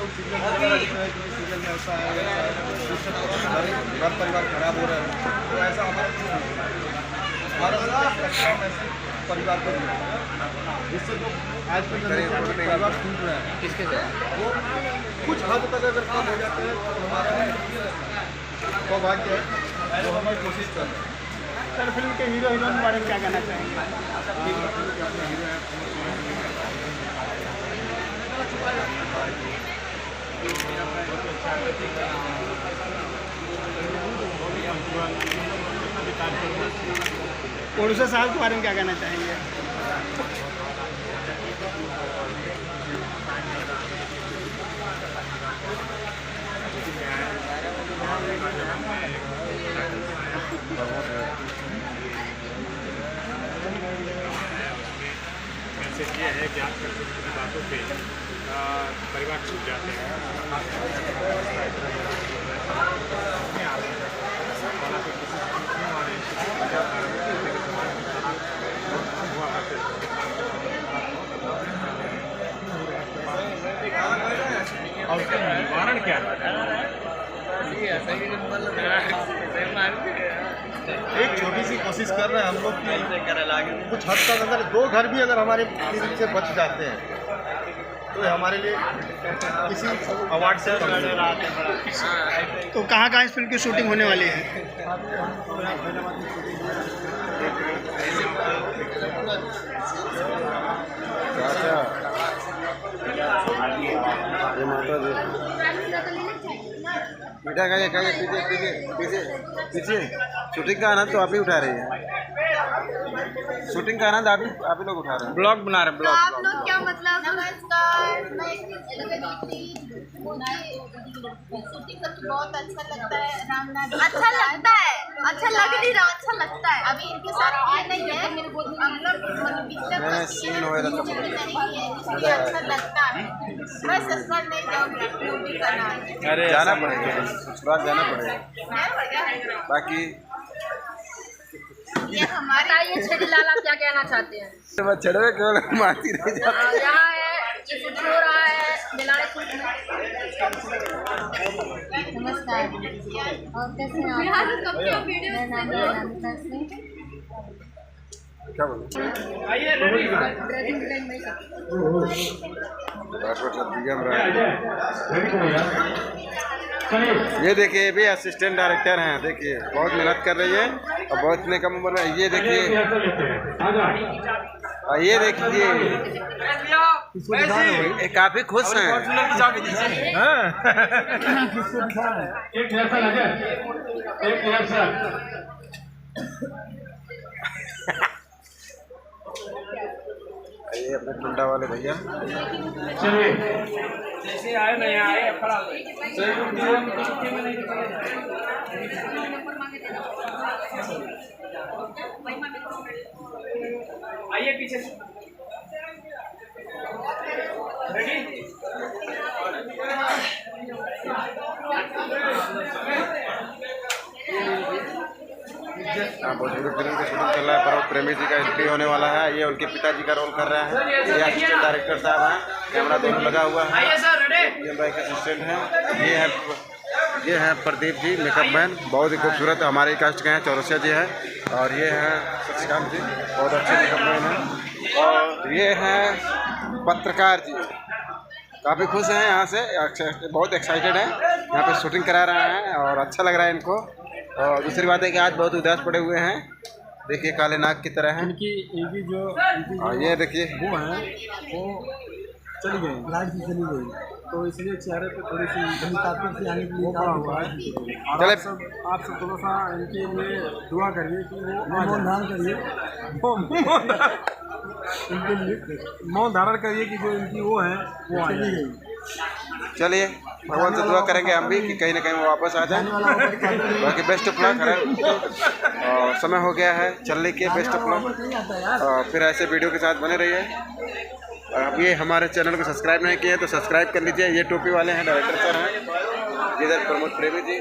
Serial में ऐसा है, घर परिवार खराब हो रहे हैं, तो ऐसा हमारा ऐसे परिवार को जिससे जो आज के परिवार टूट रहे हैं, किसके वो कुछ हद तक अगर कम हो जाते हैं तो हमारा सौभाग्य है, जो हमें कोशिश कर रहे हैं। सर, फिल्म के हीरो हीरोइन के बारे में क्या कहना चाहेंगे? प्रोड्यूसर साहब के बारे में क्या कहना चाहेंगे? मैसेज ये है कि आजकल छोटी छोटी बातों पे परिवार छूट जाते हैं। और कारण क्या है? एक छोटी सी कोशिश कर रहे हैं हम लोग कि कुछ हद तक अगर 2 घर भी अगर हमारे फिल्म से बच जाते हैं तो हमारे लिए किसी अवार्ड से तो कहाँ इस फिल्म की शूटिंग होने वाली है? बेटा कहे पीछे शूटिंग का आनंद तो आप ही उठा रही है। शूटिंग का आनंद आप ही लोग उठा रहे हैं। ब्लॉग बना रहे हैं, ब्लॉग। आप लोग क्या मतलब नमस्कार, मैं शूटिंग करके बहुत अच्छा लगता है। रामनाथ अच्छा लगता है, अच्छा लग नहीं रहा, अच्छा लगता है। अभी इनके साथ ये नहीं है, सीन हो रहा था, इसलिए अच्छा लगता है। मैं ससुराल नहीं जाऊँगी, मूवी करना है। अरे जाना पड़ेगा, ससुराल जाना पड़ेगा। बाकी ये हमारे ये छेदीलाल आप क्या कहना चाहते हैं? छड़वे केवल मारती रह जाती यहाँ है ये शूटिंग हो रहा है दिलाड़े फूल में। नमस्कार, और कैसे हैं आप? मेरा नाम है अनामिका सिंह। क्या बोले? ये देखिए, ये भी असिस्टेंट डायरेक्टर हैं। देखिए बहुत मेहनत कर रही है और बहुत इतने कम उम्र में। ये देखिए, ये देखिए, काफी खुश हैं। ये अपने टुंडा वाले भैया जैसे आए नए आए खराब आइए पीछे रेडी। भोजपुरी फिल्म की शूटिंग चल रहा है। पर्वत प्रेमी जी का एंट्री होने वाला है। ये उनके पिताजी का रोल कर रहे हैं। ये असिस्टेंट डायरेक्टर साहब हैं। कैमरा दोनों लगा हुआ है। ये भाई का असिस्टेंट है। ये है प्रदीप जी, मेकअप मैन, बहुत ही खूबसूरत हमारे कास्ट के हैं। चौरसिया जी है। और ये हैं शशिकांत जी, बहुत अच्छे मेकअप मैन हैं। और ये हैं पत्रकार जी, काफ़ी खुश हैं यहाँ से, बहुत एक्साइटेड हैं। यहाँ पे शूटिंग करा रहे हैं और अच्छा लग रहा है इनको। और दूसरी बात है कि आज बहुत उदास पड़े हुए हैं। देखिए काले नाग की तरह हैं। इनकी जो ये देखिए, वो हैं वो चली गई, लाइट से चली गई, तो इसलिए चेहरे पे थोड़ी सी ताकत से आने के लिए पड़ा हुआ है। और आप सब थोड़ा सा इनके लिए दुआ करिए कि वो मौन धारण करिए, इनके लिए मौन धारण करिए कि जो इनकी वो है वो चली गई। चलिए भगवान से दुआ करेंगे हम भी कि कहीं ना कहीं वो वापस आ जाए। बाकी बेस्ट ऑफ लक है। और समय हो गया है चलने के, बेस्ट ऑफ लक। फिर ऐसे वीडियो के साथ बने रहिए। और अब ये हमारे चैनल को सब्सक्राइब नहीं किए तो सब्सक्राइब कर लीजिए। ये टोपी वाले हैं, डायरेक्टर सर हैं, इधर प्रमोद प्रेमी जी।